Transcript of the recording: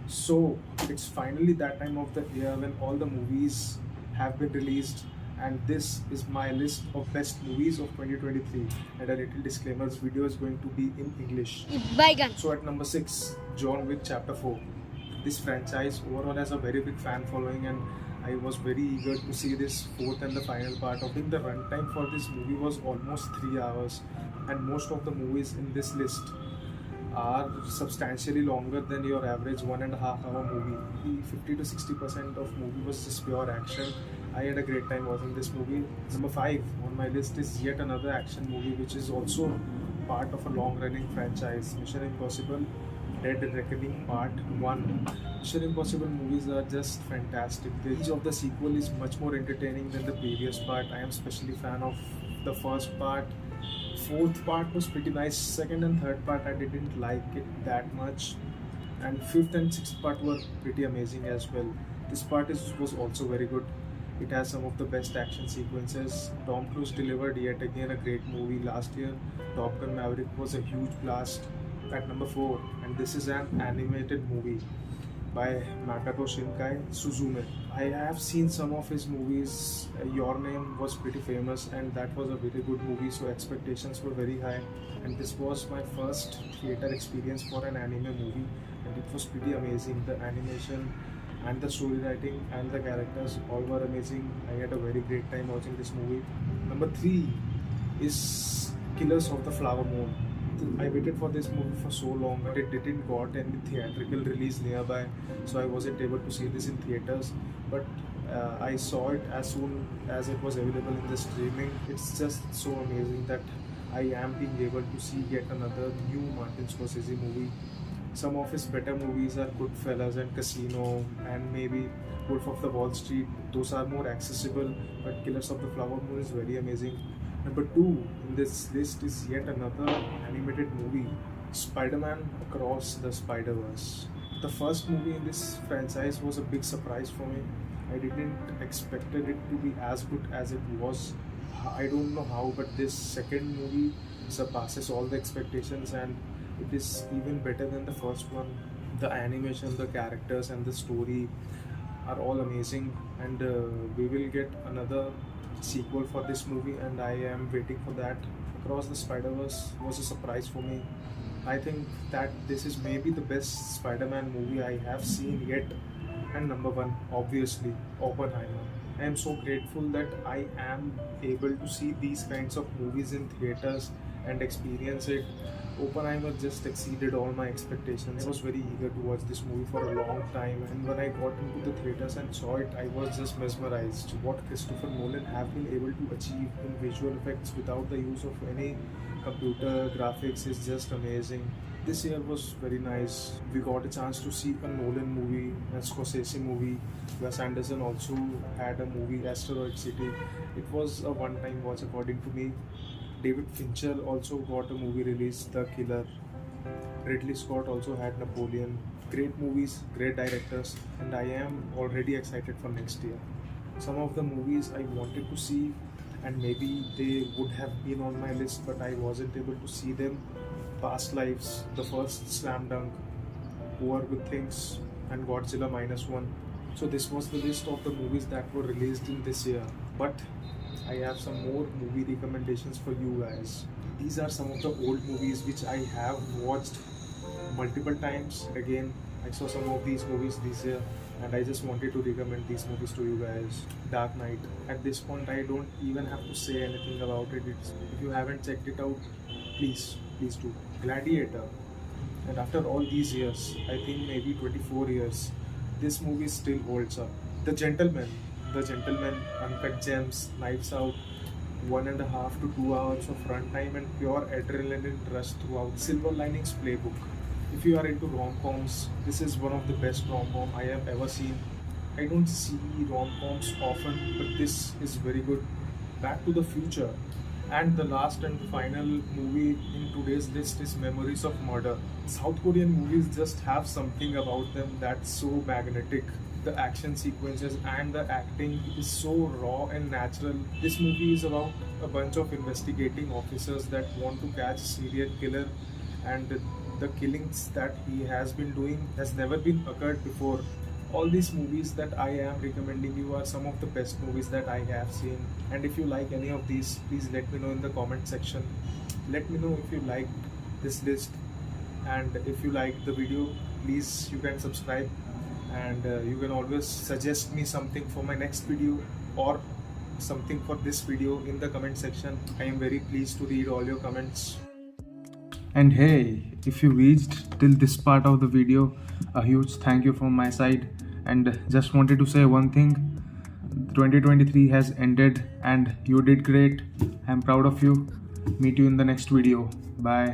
So it's finally that time of the year when all the movies have been released, and this is my list of best movies of 2023. And a little disclaimer: this video is going to be in English. Bygone. So at number 6, John Wick Chapter 4. This franchise overall has a very big fan following, and I was very eager to see this fourth and the final part of it. The runtime for this movie was almost 3 hours, and most of the movies in this list are substantially longer than your average 1.5 hour movie. The 50 to 60% of movie was just pure action. I had a great time watching this movie. Number 5 on my list is yet another action movie which is also part of a long running franchise, Mission Impossible Dead Reckoning Part 1. Mission Impossible movies are just fantastic. Each of the sequel is much more entertaining than the previous part. I am especially fan of the first part. Fourth part was pretty nice. Second and third part I didn't like it that much. And fifth and sixth part were pretty amazing as well. This part was also very good. It has some of the best action sequences. Tom Cruise delivered yet again a great movie last year. Top Gun Maverick was a huge blast. At number 4, and this is an animated movie by Makoto Shinkai Suzume. I have seen some of his movies. Your Name was pretty famous, and that was a very good movie, so expectations were very high. And this was my first theater experience for an anime movie, and it was pretty amazing. The animation and the story writing and the characters all were amazing. I had a very great time watching this movie. Number 3 is Killers of the Flower Moon. I waited for this movie for so long, but it didn't got any theatrical release nearby, so I wasn't able to see this in theaters. But I saw it as soon as it was available in the streaming. It's just so amazing that I am being able to see yet another new Martin Scorsese movie. Some of his better movies are Goodfellas and Casino, and maybe Wolf of the Wall Street. Those are more accessible, but Killers of the Flower Moon is very amazing. Number 2 in this list is yet another animated movie, Spider-Man Across the Spider-Verse. The first movie in this franchise was a big surprise for me. I didn't expected it to be as good as it was. I don't know how, but this second movie surpasses all the expectations, and it is even better than the first one. The animation, the characters, and the story are all amazing, and we will get another sequel for this movie, and I am waiting for that. Across the Spider-Verse was a surprise for me. I think that this is maybe the best Spider-Man movie I have seen yet. And number 1, obviously, Oppenheimer. I am so grateful that I am able to see these kinds of movies in theaters and experience it. Oppenheimer just exceeded all my expectations. I was very eager to watch this movie for a long time, and when I got into the theaters and saw it, I was just mesmerized. What Christopher Nolan have been able to achieve in visual effects without the use of any computer graphics is just amazing. This year was very nice. We got a chance to see a Nolan movie, a Scorsese movie. Wes Anderson also had a movie, Asteroid City. It was a one-time watch according to me. David Fincher also got a movie released, The Killer. Ridley Scott also had Napoleon. Great movies, great directors, and I am already excited for next year. Some of the movies I wanted to see, and maybe they would have been on my list, but I wasn't able to see them. Past Lives, the first Slam Dunk, Over Good Things, and Godzilla Minus One. So this was the list of the movies that were released in this year. But I have some more movie recommendations for you guys. These are some of the old movies which I have watched multiple times. Again, I saw some of these movies this year, and I just wanted to recommend these movies to you guys. Dark Knight. At this point, I don't even have to say anything about it. If you haven't checked it out, please do. Gladiator. And after all these years, I think maybe 24 years, this movie still holds up. The Gentleman, Uncut Gems, Knives Out, 1.5 to 2 hours of runtime and pure adrenaline rush throughout. Silver Linings Playbook. If you are into rom-coms, this is one of the best rom-com I have ever seen. I don't see rom-coms often, but this is very good. Back to the Future. And the last and final movie in today's list is Memories of Murder. South Korean movies just have something about them that's so magnetic. The action sequences and the acting is so raw and natural. This movie is about a bunch of investigating officers that want to catch a serial killer, and the killings that he has been doing has never been occurred before. All these movies that I am recommending you are some of the best movies that I have seen. And if you like any of these, please let me know in the comment section. Let me know if you liked this list, and if you like the video, please you can subscribe, and you can always suggest me something for my next video or something for this video in the comment section. I am very pleased to read all your comments. And hey, if you reached till this part of the video, a huge thank you from my side. And just wanted to say one thing: 2023 has ended and you did great. I'm proud of you. Meet you in the next video. Bye.